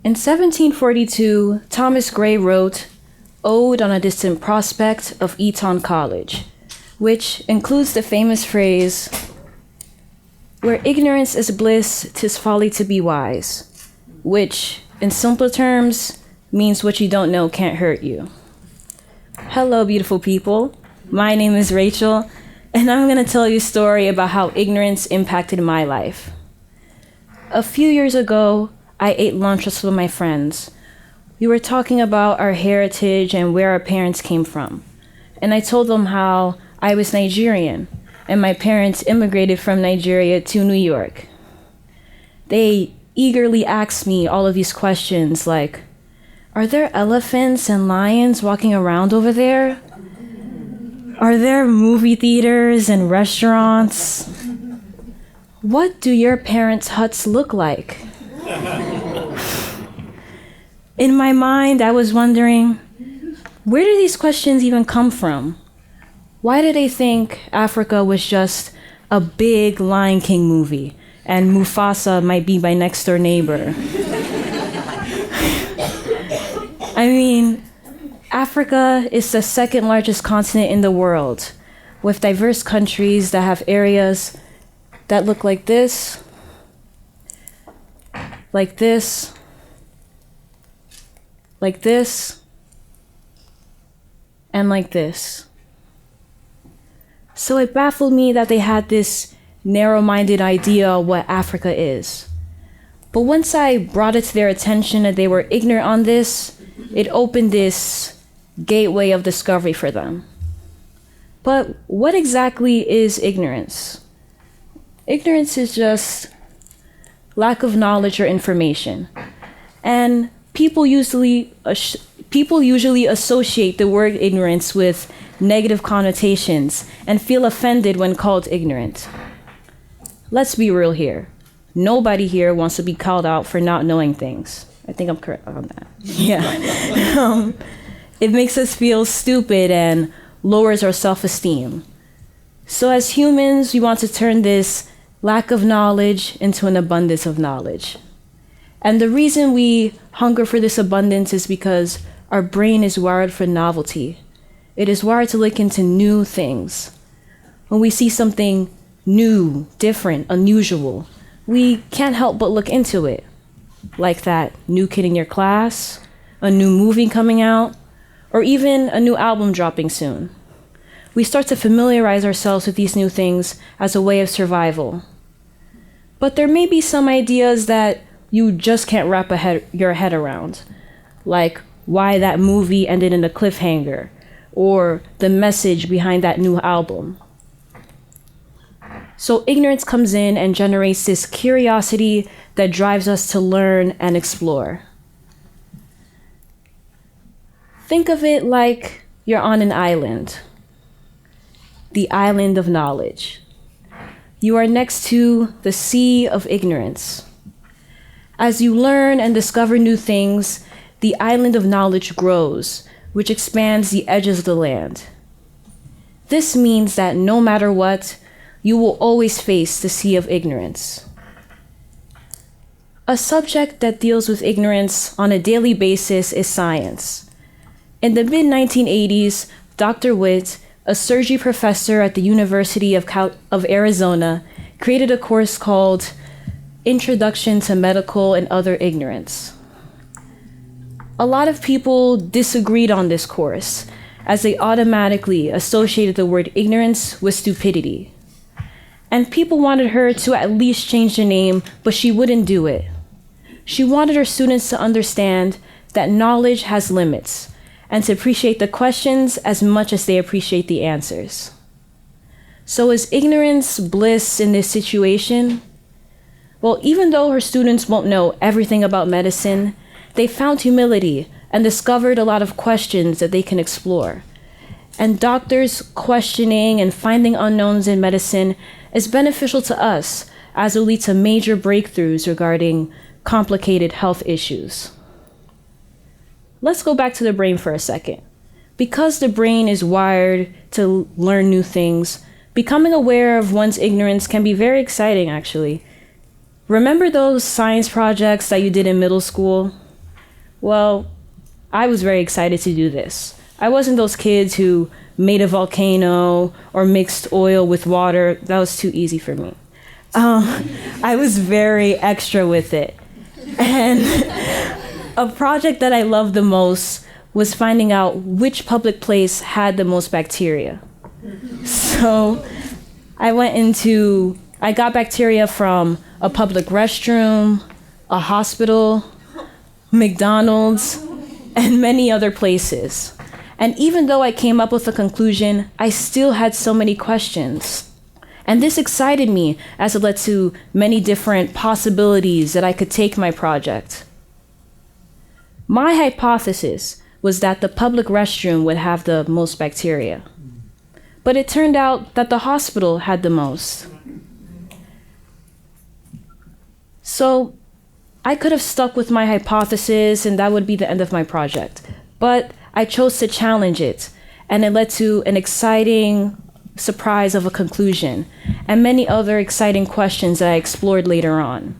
In 1742, Thomas Gray wrote Ode on a Distant Prospect of Eton College, which includes the famous phrase, "Where ignorance is bliss, 'tis folly to be wise," which, in simple terms, means what you don't know can't hurt you. Hello, beautiful people. My name is Rachel, and I'm going to tell you a story about how ignorance impacted my life. A few years ago, I ate lunch with some of my friends. We were talking about our heritage and where our parents came from, and I told them how I was Nigerian, and my parents immigrated from Nigeria to New York. They eagerly asked me all of these questions like, "Are there elephants and lions walking around over there? Are there movie theaters and restaurants? What do your parents' huts look like?" In my mind, I was wondering, where do these questions even come from? Why do they think Africa was just a big Lion King movie and Mufasa might be my next door neighbor? I mean, Africa is the second largest continent in the world, with diverse countries that have areas that look like this, like this, like this, and like this. So it baffled me that they had this narrow-minded idea of what Africa is. But once I brought it to their attention that they were ignorant on this, it opened this gateway of discovery for them. But what exactly is ignorance? Ignorance is just lack of knowledge or information. And people usually associate the word ignorance with negative connotations and feel offended when called ignorant. Let's be real here. Nobody here wants to be called out for not knowing things. I think I'm correct on that. Yeah. It makes us feel stupid and lowers our self-esteem. So as humans, we want to turn this lack of knowledge into an abundance of knowledge. And the reason we hunger for this abundance is because our brain is wired for novelty. It is wired to look into new things. When we see something new, different, unusual, we can't help but look into it. Like that new kid in your class, a new movie coming out, or even a new album dropping soon. We start to familiarize ourselves with these new things as a way of survival. But there may be some ideas that you just can't wrap your head around, like why that movie ended in a cliffhanger, or the message behind that new album. So ignorance comes in and generates this curiosity that drives us to learn and explore. Think of it like you're on an island, the island of knowledge. You are next to the sea of ignorance. As you learn and discover new things, the island of knowledge grows, which expands the edges of the land. This means that no matter what, you will always face the sea of ignorance. A subject that deals with ignorance on a daily basis is science. In the mid-1980s, Dr. Witt, a surgery professor at the University of Arizona, created a course called Introduction to Medical and Other Ignorance. A lot of people disagreed on this course, as they automatically associated the word ignorance with stupidity. And people wanted her to at least change the name, but she wouldn't do it. She wanted her students to understand that knowledge has limits, and to appreciate the questions as much as they appreciate the answers. So is ignorance bliss in this situation? Well, even though her students won't know everything about medicine, they found humility and discovered a lot of questions that they can explore. And doctors questioning and finding unknowns in medicine is beneficial to us, as it will lead to major breakthroughs regarding complicated health issues. Let's go back to the brain for a second. Because the brain is wired to learn new things, becoming aware of one's ignorance can be very exciting, actually. Remember those science projects that you did in middle school? Well, I was very excited to do this. I wasn't those kids who made a volcano or mixed oil with water. That was too easy for me. I was very extra with it. And a project that I loved the most was finding out which public place had the most bacteria. So I got bacteria from a public restroom, a hospital, McDonald's, and many other places. And even though I came up with a conclusion, I still had so many questions. And this excited me as it led to many different possibilities that I could take my project. My hypothesis was that the public restroom would have the most bacteria. But it turned out that the hospital had the most. So I could have stuck with my hypothesis and that would be the end of my project. But I chose to challenge it, and it led to an exciting surprise of a conclusion and many other exciting questions that I explored later on.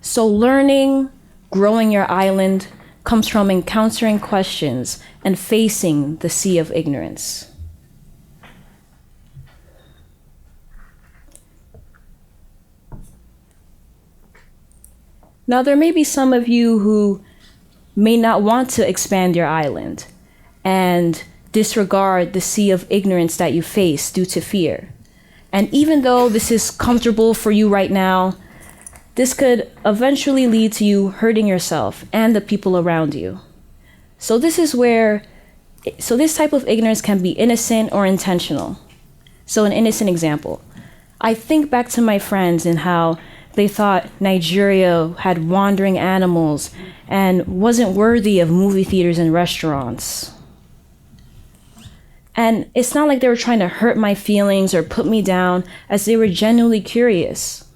So learning, growing your island, comes from encountering questions and facing the sea of ignorance. Now, there may be some of you who may not want to expand your island and disregard the sea of ignorance that you face due to fear. And even though this is comfortable for you right now, this could eventually lead to you hurting yourself and the people around you. So this type of ignorance can be innocent or intentional. So an innocent example. I think back to my friends and how they thought Nigeria had wandering animals and wasn't worthy of movie theaters and restaurants. And it's not like they were trying to hurt my feelings or put me down, as they were genuinely curious.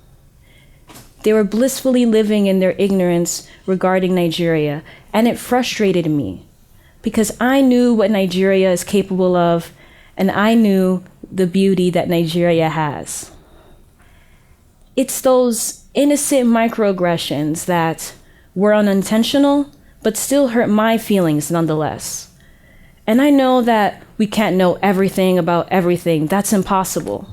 They were blissfully living in their ignorance regarding Nigeria, and it frustrated me because I knew what Nigeria is capable of, and I knew the beauty that Nigeria has. It's those innocent microaggressions that were unintentional, but still hurt my feelings nonetheless. And I know that we can't know everything about everything. That's impossible.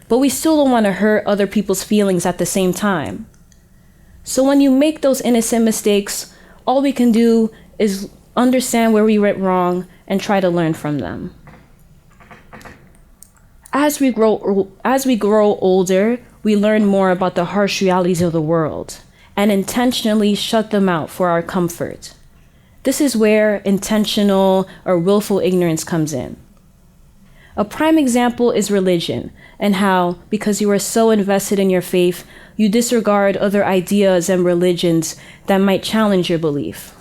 But we still don't want to hurt other people's feelings at the same time. So when you make those innocent mistakes, all we can do is understand where we went wrong and try to learn from them. As we grow older, we learn more about the harsh realities of the world and intentionally shut them out for our comfort. This is where intentional or willful ignorance comes in. A prime example is religion, and how, because you are so invested in your faith, you disregard other ideas and religions that might challenge your belief.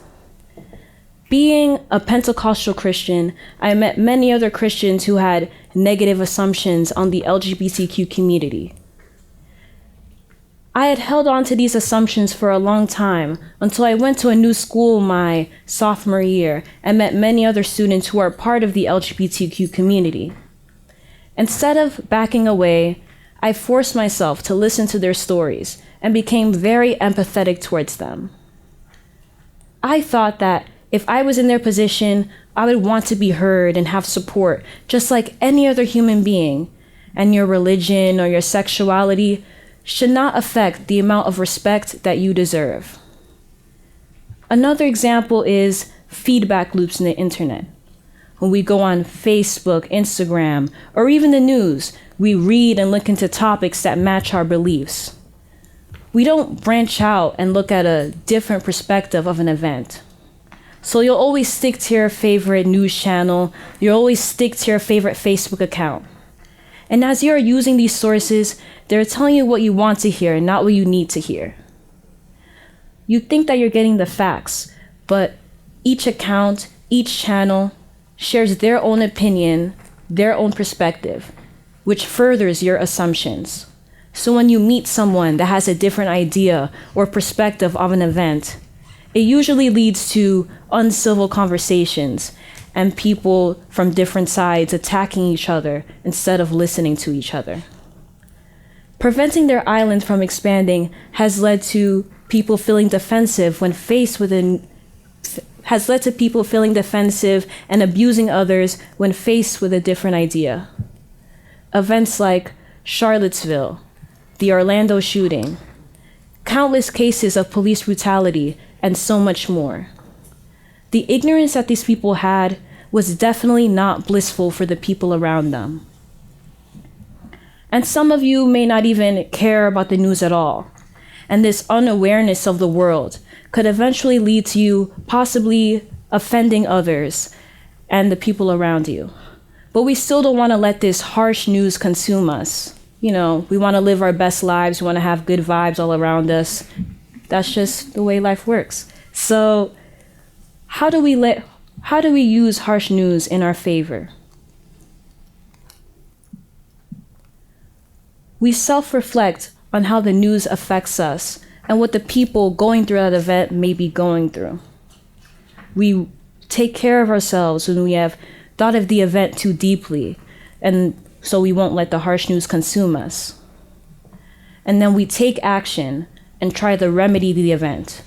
Being a Pentecostal Christian, I met many other Christians who had negative assumptions on the LGBTQ community. I had held on to these assumptions for a long time until I went to a new school my sophomore year and met many other students who are part of the LGBTQ community. Instead of backing away, I forced myself to listen to their stories and became very empathetic towards them. I thought that if I was in their position, I would want to be heard and have support just like any other human being, and your religion or your sexuality should not affect the amount of respect that you deserve. Another example is feedback loops in the internet. When we go on Facebook, Instagram, or even the news, we read and look into topics that match our beliefs. We don't branch out and look at a different perspective of an event. So you'll always stick to your favorite news channel, you'll always stick to your favorite Facebook account. And as you're using these sources, they're telling you what you want to hear, not what you need to hear. You think that you're getting the facts, but each account, each channel shares their own opinion, their own perspective, which furthers your assumptions. So when you meet someone that has a different idea or perspective of an event, it usually leads to uncivil conversations and people from different sides attacking each other instead of listening to each other. Preventing their island from expanding has led to people feeling defensive when faced with has led to people feeling defensive and abusing others when faced with a different idea. Events like Charlottesville, the Orlando shooting, countless cases of police brutality, and so much more. The ignorance that these people had was definitely not blissful for the people around them. And some of you may not even care about the news at all. And this unawareness of the world could eventually lead to you possibly offending others and the people around you. But we still don't want to let this harsh news consume us. You know, we want to live our best lives. We want to have good vibes all around us. That's just the way life works. So how do we use harsh news in our favor? We self-reflect on how the news affects us and what the people going through that event may be going through. We take care of ourselves when we have thought of the event too deeply, and so we won't let the harsh news consume us. And then we take action and try to remedy the event.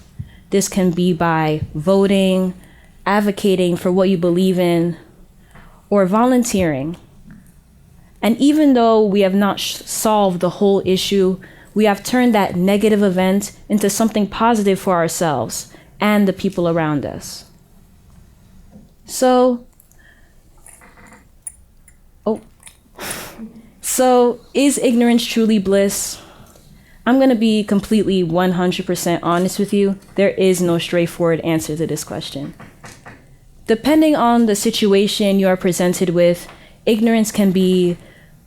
This can be by voting, advocating for what you believe in, or volunteering. And even though we have not solved the whole issue, we have turned that negative event into something positive for ourselves and the people around us. So is ignorance truly bliss? I'm going to be completely 100% honest with you. There is no straightforward answer to this question. Depending on the situation you are presented with, ignorance can be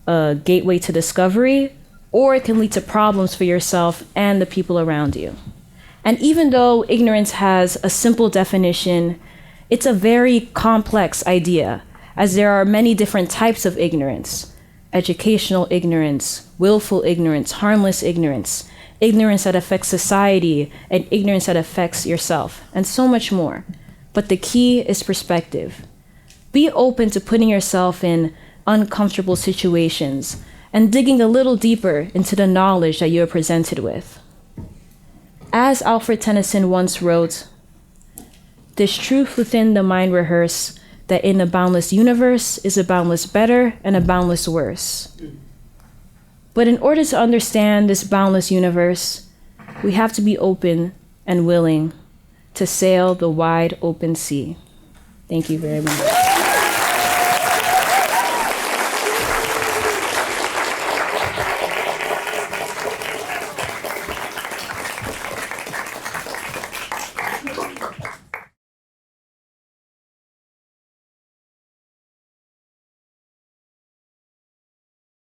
a gateway to discovery, or it can lead to problems for yourself and the people around you. And even though ignorance has a simple definition, it's a very complex idea, as there are many different types of ignorance: educational ignorance, willful ignorance, harmless ignorance, ignorance that affects society, and ignorance that affects yourself, and so much more. But the key is perspective. Be open to putting yourself in uncomfortable situations and digging a little deeper into the knowledge that you're presented with. As Alfred Tennyson once wrote, "This truth within the mind rehearse, that in a boundless universe is a boundless better and a boundless worse." But in order to understand this boundless universe, we have to be open and willing to sail the wide open sea. Thank you very much.